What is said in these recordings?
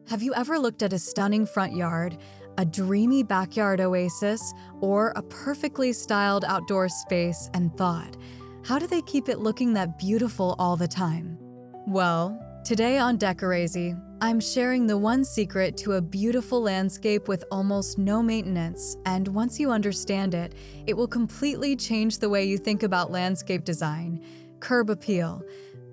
Have you ever looked at a stunning front yard, a dreamy backyard oasis, or a perfectly styled outdoor space and thought, how do they keep it looking that beautiful all the time? Well, today on Decorazy, I'm sharing the one secret to a beautiful landscape with almost no maintenance, and once you understand it, it will completely change the way you think about landscape design, curb appeal,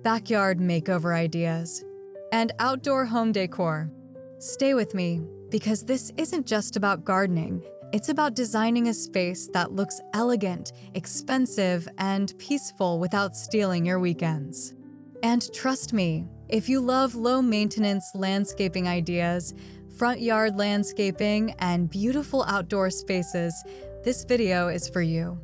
backyard makeover ideas, and outdoor home decor. Stay with me, because this isn't just about gardening. It's about designing a space that looks elegant, expensive, and peaceful without stealing your weekends. And trust me, if you love low-maintenance landscaping ideas, front yard landscaping, and beautiful outdoor spaces, this video is for you.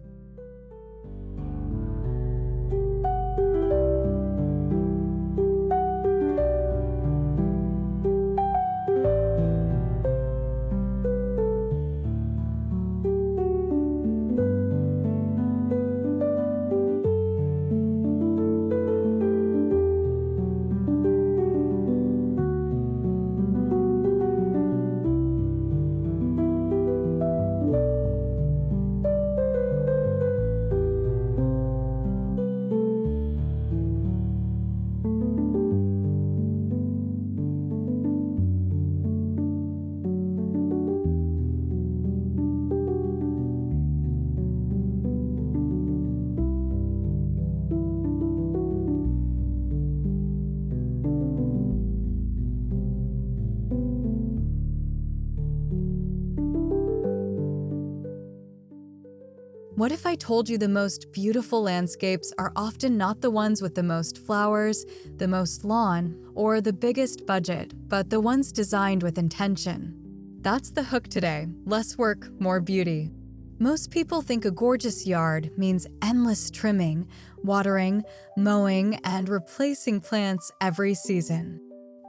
What if I told you the most beautiful landscapes are often not the ones with the most flowers, the most lawn, or the biggest budget, but the ones designed with intention? That's the hook today. Less work, more beauty. Most people think a gorgeous yard means endless trimming, watering, mowing, and replacing plants every season.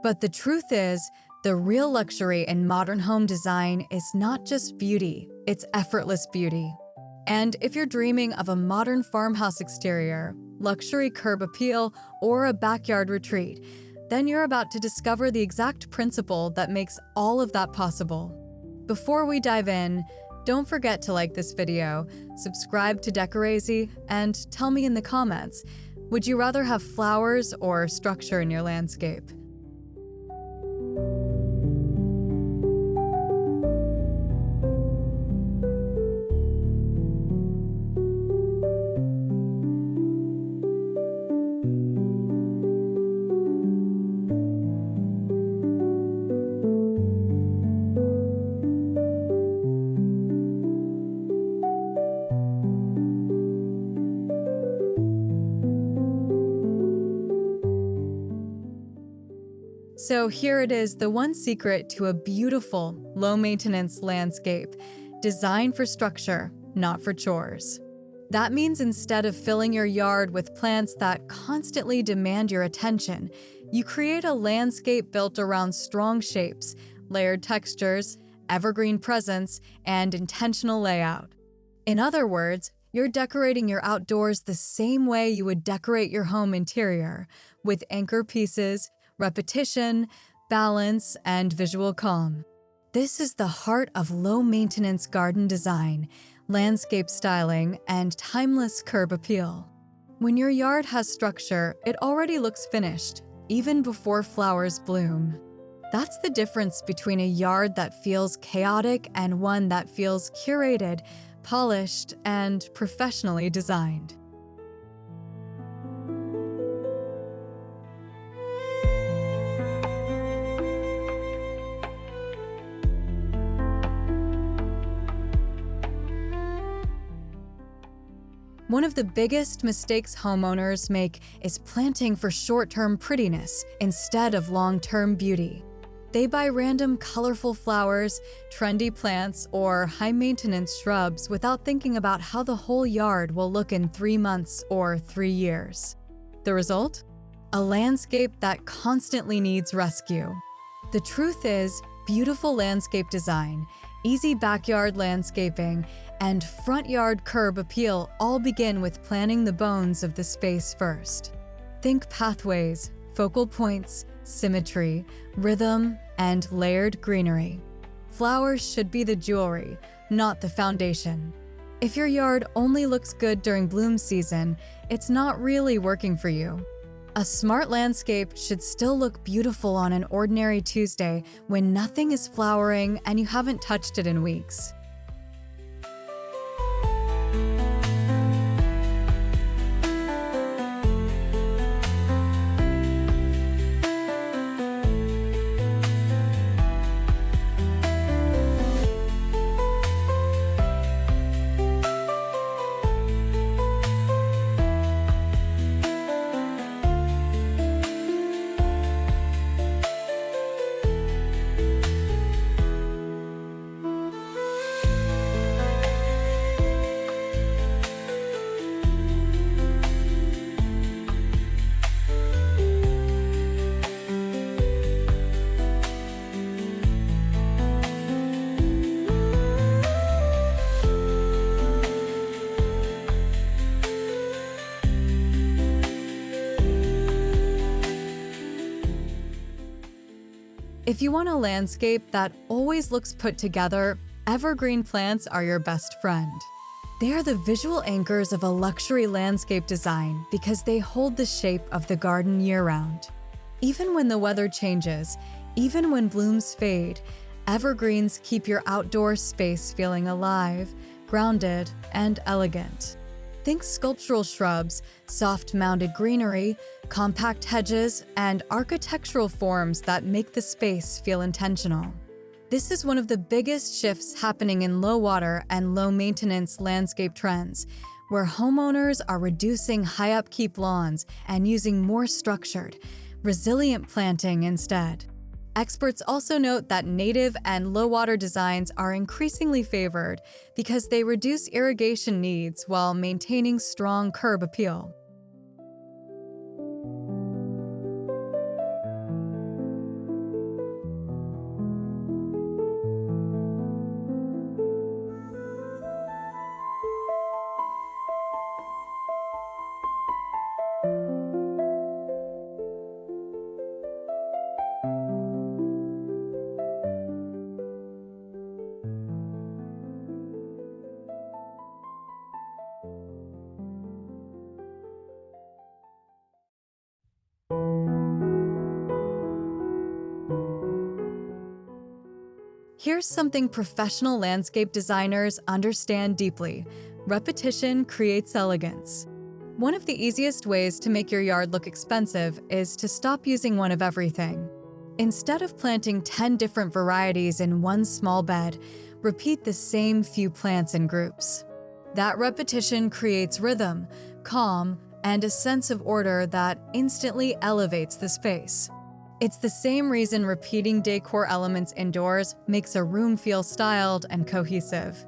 But the truth is, the real luxury in modern home design is not just beauty, it's effortless beauty. And if you're dreaming of a modern farmhouse exterior, luxury curb appeal, or a backyard retreat, then you're about to discover the exact principle that makes all of that possible. Before we dive in, don't forget to like this video, subscribe to Decorazy, and tell me in the comments, would you rather have flowers or structure in your landscape? So here it is, the one secret to a beautiful, low-maintenance landscape, designed for structure, not for chores. That means instead of filling your yard with plants that constantly demand your attention, you create a landscape built around strong shapes, layered textures, evergreen presence, and intentional layout. In other words, you're decorating your outdoors the same way you would decorate your home interior, with anchor pieces, repetition, balance, and visual calm. This is the heart of low-maintenance garden design, landscape styling, and timeless curb appeal. When your yard has structure, it already looks finished, even before flowers bloom. That's the difference between a yard that feels chaotic and one that feels curated, polished, and professionally designed. One of the biggest mistakes homeowners make is planting for short-term prettiness instead of long-term beauty. They buy random colorful flowers, trendy plants, or high-maintenance shrubs without thinking about how the whole yard will look in 3 months or 3 years. The result? A landscape that constantly needs rescue. The truth is, beautiful landscape design, easy backyard landscaping, and front yard curb appeal all begin with planning the bones of the space first. Think pathways, focal points, symmetry, rhythm, and layered greenery. Flowers should be the jewelry, not the foundation. If your yard only looks good during bloom season, it's not really working for you. A smart landscape should still look beautiful on an ordinary Tuesday when nothing is flowering and you haven't touched it in weeks. If you want a landscape that always looks put together, evergreen plants are your best friend. They are the visual anchors of a luxury landscape design because they hold the shape of the garden year-round. Even when the weather changes, even when blooms fade, evergreens keep your outdoor space feeling alive, grounded, and elegant. Think sculptural shrubs, soft-mounded greenery, compact hedges, and architectural forms that make the space feel intentional. This is one of the biggest shifts happening in low-water and low-maintenance landscape trends, where homeowners are reducing high upkeep lawns and using more structured, resilient planting instead. Experts also note that native and low-water designs are increasingly favored because they reduce irrigation needs while maintaining strong curb appeal. Here's something professional landscape designers understand deeply: repetition creates elegance. One of the easiest ways to make your yard look expensive is to stop using one of everything. Instead of planting 10 different varieties in one small bed, repeat the same few plants in groups. That repetition creates rhythm, calm, and a sense of order that instantly elevates the space. It's the same reason repeating decor elements indoors makes a room feel styled and cohesive.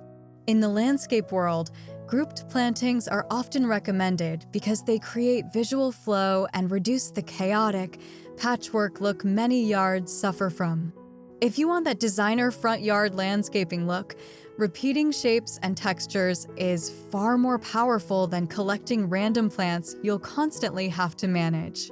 In the landscape world, grouped plantings are often recommended because they create visual flow and reduce the chaotic, patchwork look many yards suffer from. If you want that designer front yard landscaping look, repeating shapes and textures is far more powerful than collecting random plants you'll constantly have to manage.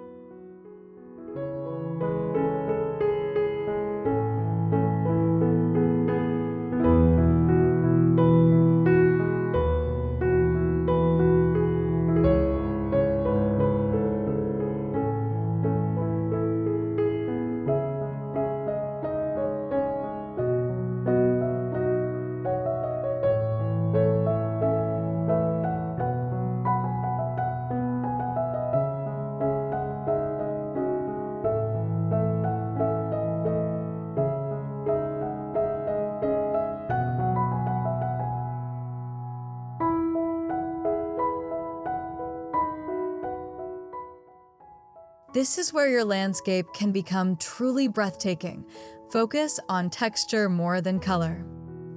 This is where your landscape can become truly breathtaking. Focus on texture more than color.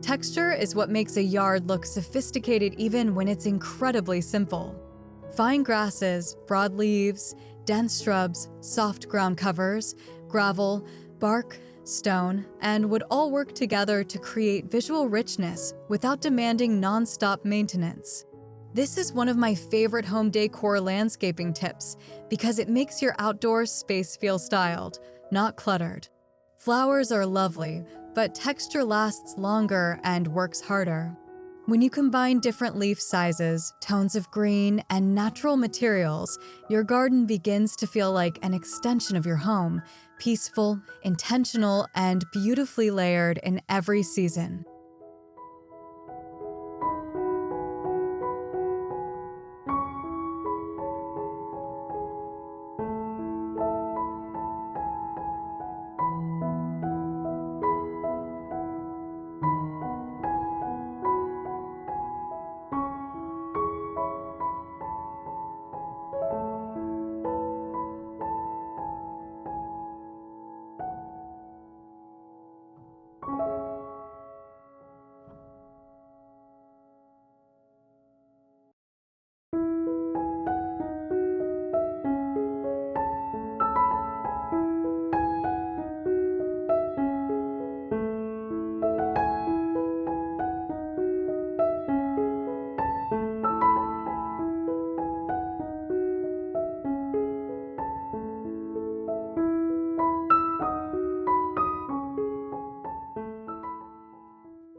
Texture is what makes a yard look sophisticated even when it's incredibly simple. Fine grasses, broad leaves, dense shrubs, soft ground covers, gravel, bark, stone, and would all work together to create visual richness without demanding non-stop maintenance. This is one of my favorite home decor landscaping tips because it makes your outdoor space feel styled, not cluttered. Flowers are lovely, but texture lasts longer and works harder. When you combine different leaf sizes, tones of green, and natural materials, your garden begins to feel like an extension of your home, peaceful, intentional, and beautifully layered in every season.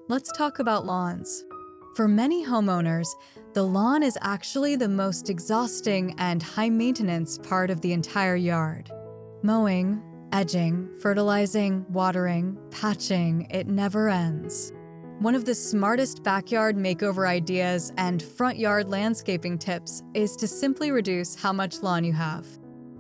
Let's talk about lawns. For many homeowners, the lawn is actually the most exhausting and high-maintenance part of the entire yard. Mowing, edging, fertilizing, watering, patching, it never ends. One of the smartest backyard makeover ideas and front yard landscaping tips is to simply reduce how much lawn you have.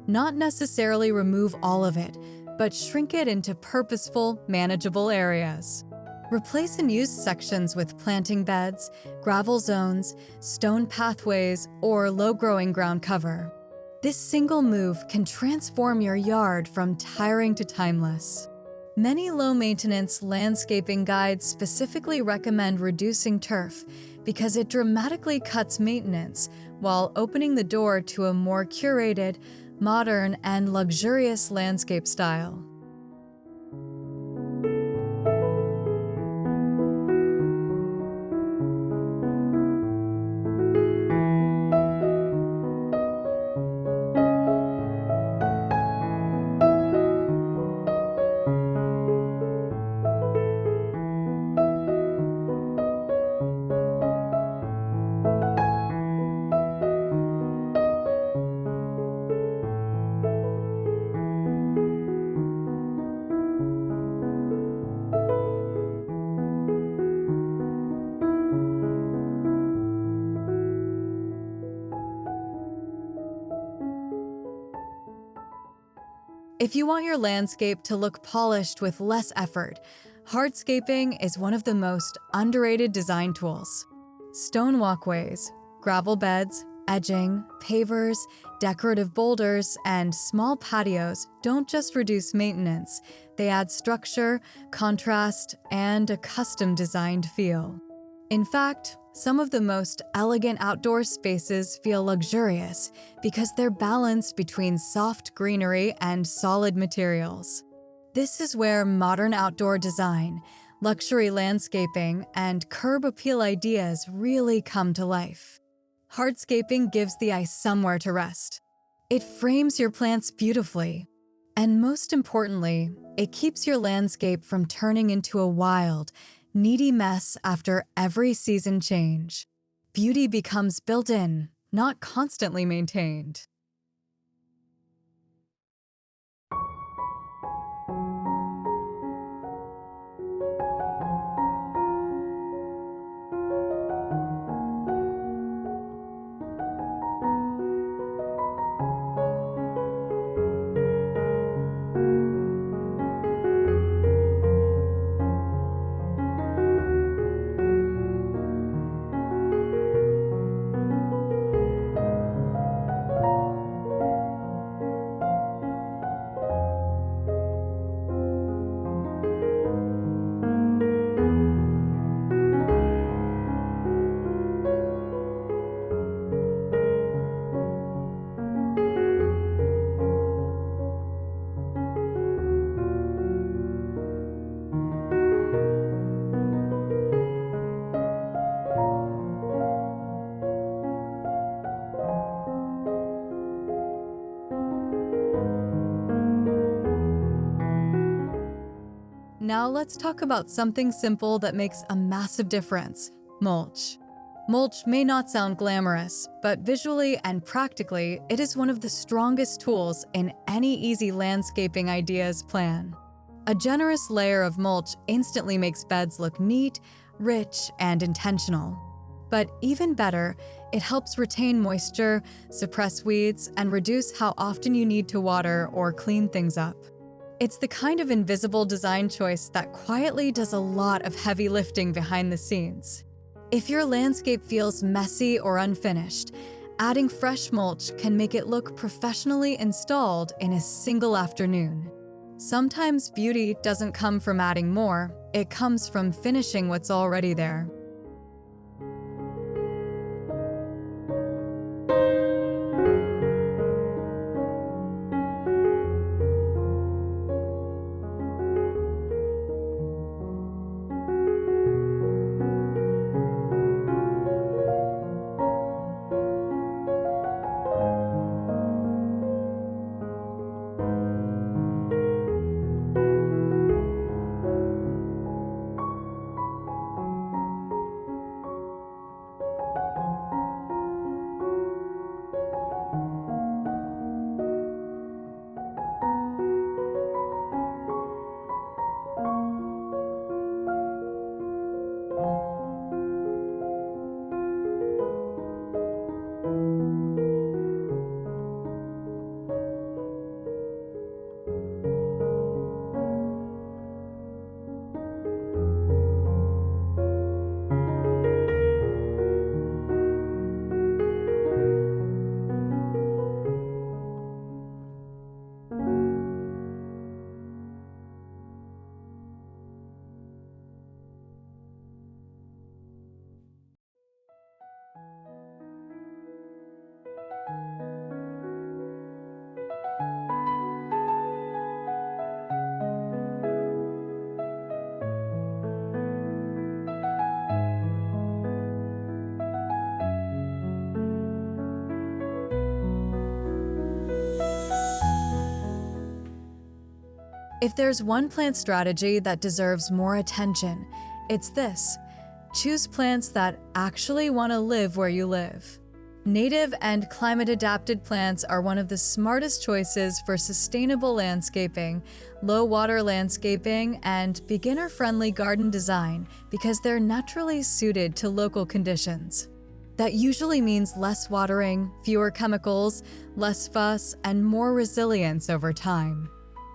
Not necessarily remove all of it, but shrink it into purposeful, manageable areas. Replace unused sections with planting beds, gravel zones, stone pathways, or low-growing ground cover. This single move can transform your yard from tiring to timeless. Many low-maintenance landscaping guides specifically recommend reducing turf because it dramatically cuts maintenance while opening the door to a more curated, modern, and luxurious landscape style. If you want your landscape to look polished with less effort, hardscaping is one of the most underrated design tools. Stone walkways, gravel beds, edging, pavers, decorative boulders, and small patios don't just reduce maintenance, they add structure, contrast, and a custom-designed feel. In fact, some of the most elegant outdoor spaces feel luxurious because they're balanced between soft greenery and solid materials. This is where modern outdoor design, luxury landscaping, and curb appeal ideas really come to life. Hardscaping gives the eye somewhere to rest. It frames your plants beautifully. And most importantly, it keeps your landscape from turning into a wild, needy mess after every season change. Beauty becomes built in, not constantly maintained. Now let's talk about something simple that makes a massive difference: mulch. Mulch may not sound glamorous, but visually and practically, it is one of the strongest tools in any easy landscaping ideas plan. A generous layer of mulch instantly makes beds look neat, rich, and intentional. But even better, it helps retain moisture, suppress weeds, and reduce how often you need to water or clean things up. It's the kind of invisible design choice that quietly does a lot of heavy lifting behind the scenes. If your landscape feels messy or unfinished, adding fresh mulch can make it look professionally installed in a single afternoon. Sometimes beauty doesn't come from adding more, it comes from finishing what's already there. If there's one plant strategy that deserves more attention, it's this: choose plants that actually want to live where you live. Native and climate-adapted plants are one of the smartest choices for sustainable landscaping, low-water landscaping, and beginner-friendly garden design because they're naturally suited to local conditions. That usually means less watering, fewer chemicals, less fuss, and more resilience over time.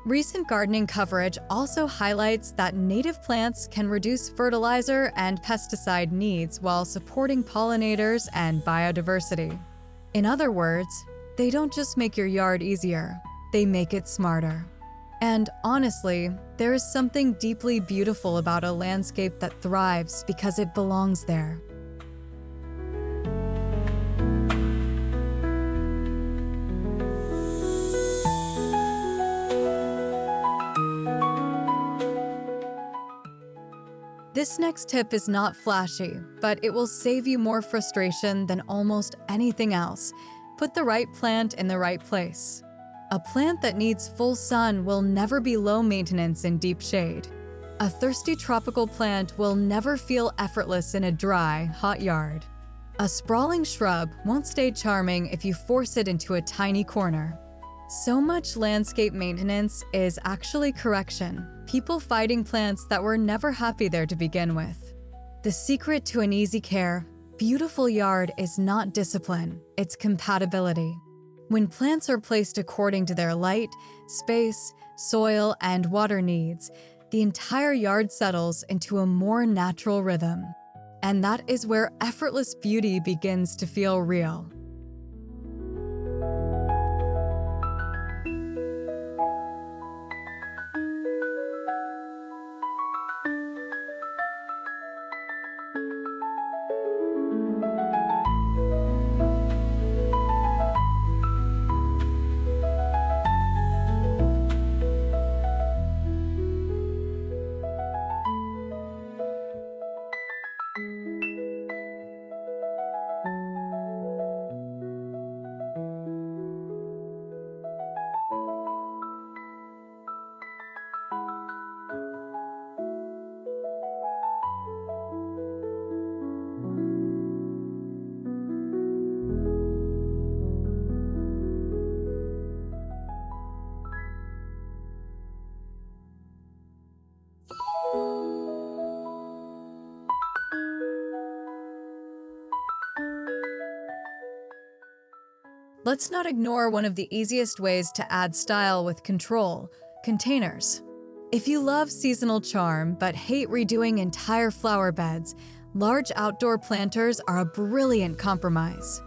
Recent gardening coverage also highlights that native plants can reduce fertilizer and pesticide needs while supporting pollinators and biodiversity. In other words, they don't just make your yard easier, they make it smarter. And honestly, there is something deeply beautiful about a landscape that thrives because it belongs there. This next tip is not flashy, but it will save you more frustration than almost anything else. Put the right plant in the right place. A plant that needs full sun will never be low maintenance in deep shade. A thirsty tropical plant will never feel effortless in a dry, hot yard. A sprawling shrub won't stay charming if you force it into a tiny corner. So much landscape maintenance is actually correction, people fighting plants that were never happy there to begin with. The secret to an easy care, beautiful yard is not discipline, it's compatibility. When plants are placed according to their light, space, soil, and water needs, the entire yard settles into a more natural rhythm. And that is where effortless beauty begins to feel real. Let's not ignore one of the easiest ways to add style with control: containers. If you love seasonal charm but hate redoing entire flower beds, large outdoor planters are a brilliant compromise.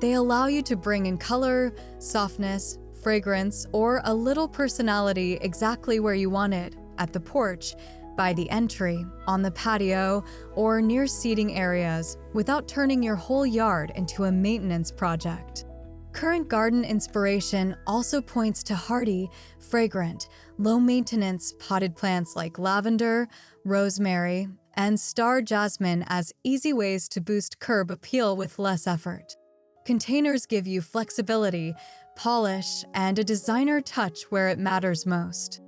They allow you to bring in color, softness, fragrance, or a little personality exactly where you want it: at the porch, by the entry, on the patio, or near seating areas, without turning your whole yard into a maintenance project. Current garden inspiration also points to hardy, fragrant, low-maintenance potted plants like lavender, rosemary, and star jasmine as easy ways to boost curb appeal with less effort. Containers give you flexibility, polish, and a designer touch where it matters most.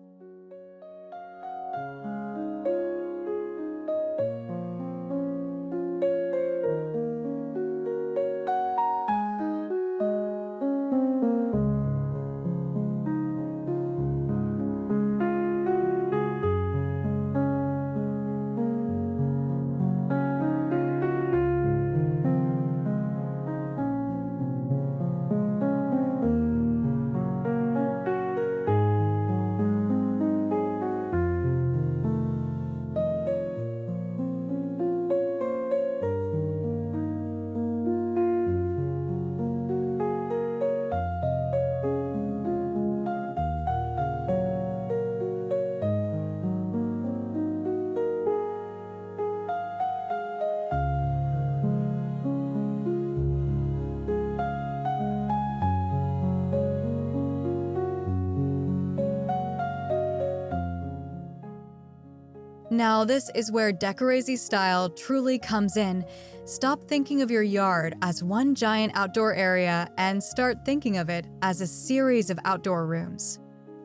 Now, this is where Decorazy style truly comes in. Stop thinking of your yard as one giant outdoor area and start thinking of it as a series of outdoor rooms.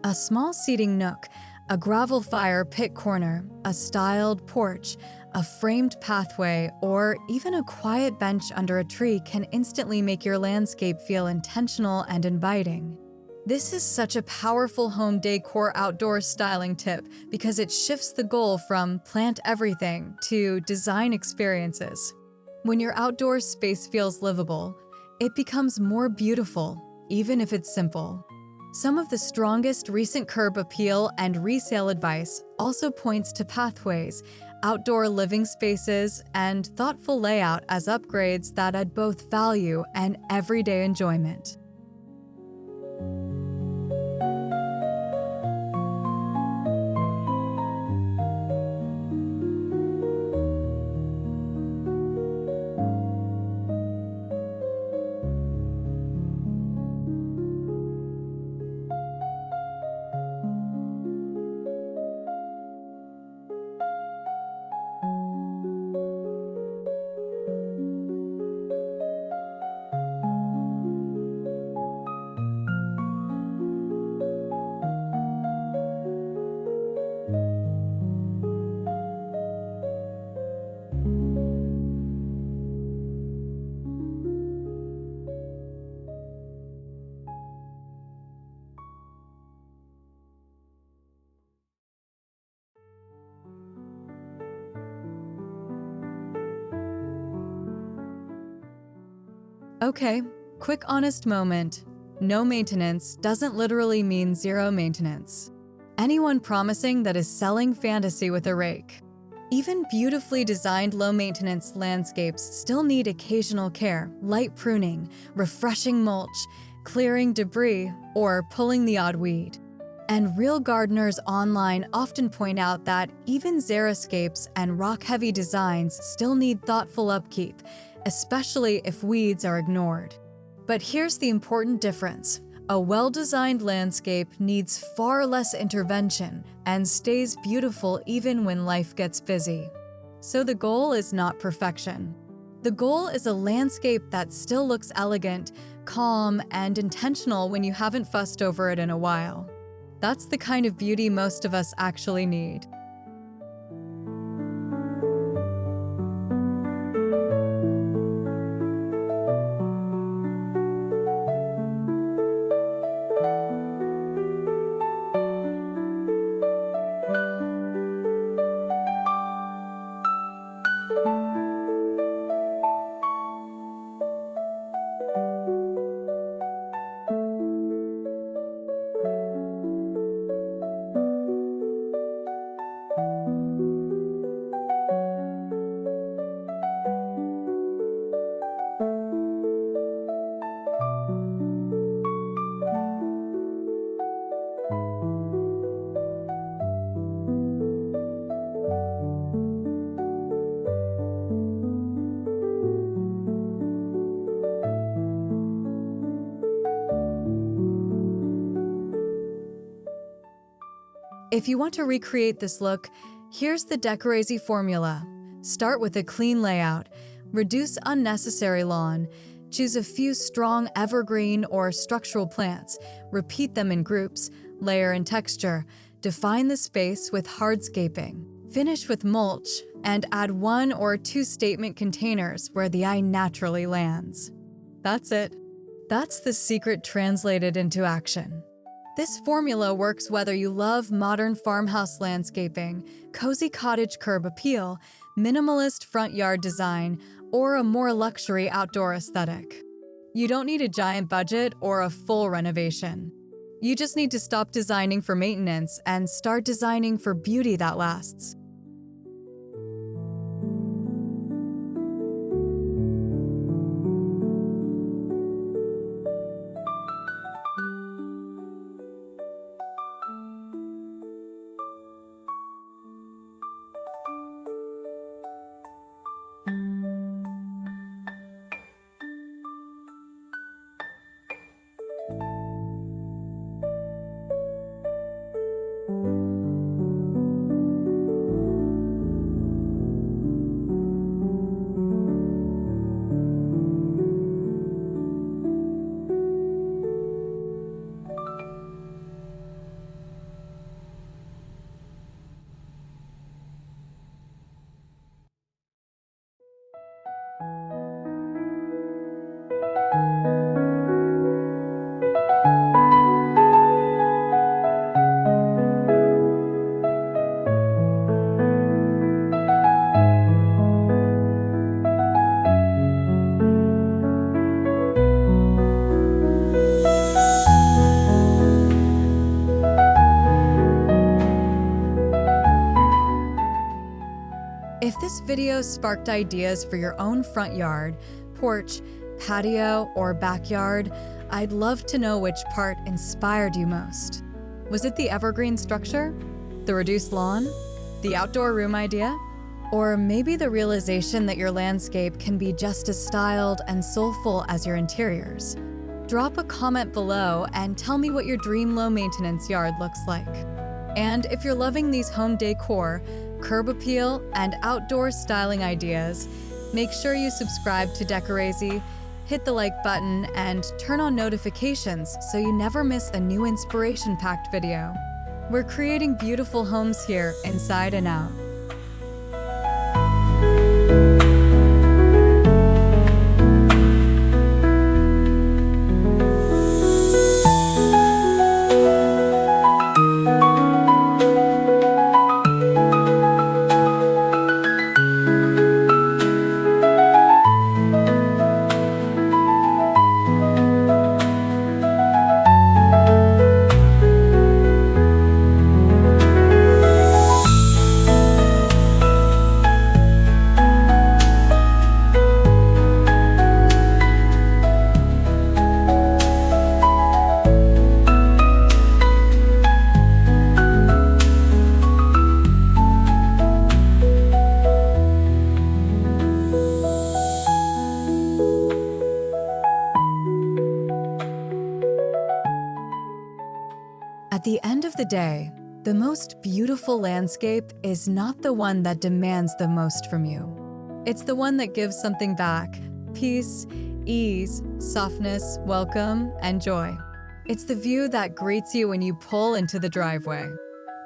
A small seating nook, a gravel fire pit corner, a styled porch, a framed pathway, or even a quiet bench under a tree can instantly make your landscape feel intentional and inviting. This is such a powerful home decor outdoor styling tip because it shifts the goal from plant everything to design experiences. When your outdoor space feels livable, it becomes more beautiful, even if it's simple. Some of the strongest recent curb appeal and resale advice also points to pathways, outdoor living spaces, and thoughtful layout as upgrades that add both value and everyday enjoyment. Okay, quick honest moment. No maintenance doesn't literally mean zero maintenance. Anyone promising that is selling fantasy with a rake. Even beautifully designed low-maintenance landscapes still need occasional care: light pruning, refreshing mulch, clearing debris, or pulling the odd weed. And real gardeners online often point out that even xeriscapes and rock-heavy designs still need thoughtful upkeep, especially if weeds are ignored. But here's the important difference. A well-designed landscape needs far less intervention and stays beautiful even when life gets busy. So the goal is not perfection. The goal is a landscape that still looks elegant, calm, and intentional when you haven't fussed over it in a while. That's the kind of beauty most of us actually need. If you want to recreate this look, here's the Decorazy formula. Start with a clean layout, reduce unnecessary lawn, choose a few strong evergreen or structural plants, repeat them in groups, layer and texture, define the space with hardscaping, finish with mulch, and add 1 or 2 statement containers where the eye naturally lands. That's it. That's the secret translated into action. This formula works whether you love modern farmhouse landscaping, cozy cottage curb appeal, minimalist front yard design, or a more luxury outdoor aesthetic. You don't need a giant budget or a full renovation. You just need to stop designing for maintenance and start designing for beauty that lasts. If this video sparked ideas for your own front yard, porch, patio, or backyard, I'd love to know which part inspired you most. Was it the evergreen structure? The reduced lawn? The outdoor room idea? Or maybe the realization that your landscape can be just as styled and soulful as your interiors? Drop a comment below and tell me what your dream low-maintenance yard looks like. And if you're loving these home decor, curb appeal, and outdoor styling ideas, make sure you subscribe to Decorazy, hit the like button, and turn on notifications so you never miss a new inspiration-packed video. We're creating beautiful homes here, inside and out. At the end of the day, the most beautiful landscape is not the one that demands the most from you. It's the one that gives something back: peace, ease, softness, welcome, and joy. It's the view that greets you when you pull into the driveway.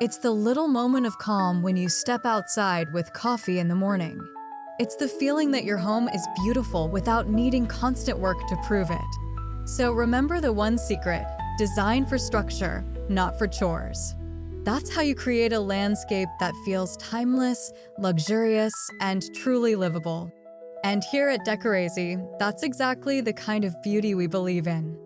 It's the little moment of calm when you step outside with coffee in the morning. It's the feeling that your home is beautiful without needing constant work to prove it. So remember the one secret: design for structure, not for chores. That's how you create a landscape that feels timeless, luxurious, and truly livable. And here at Decorazy, that's exactly the kind of beauty we believe in.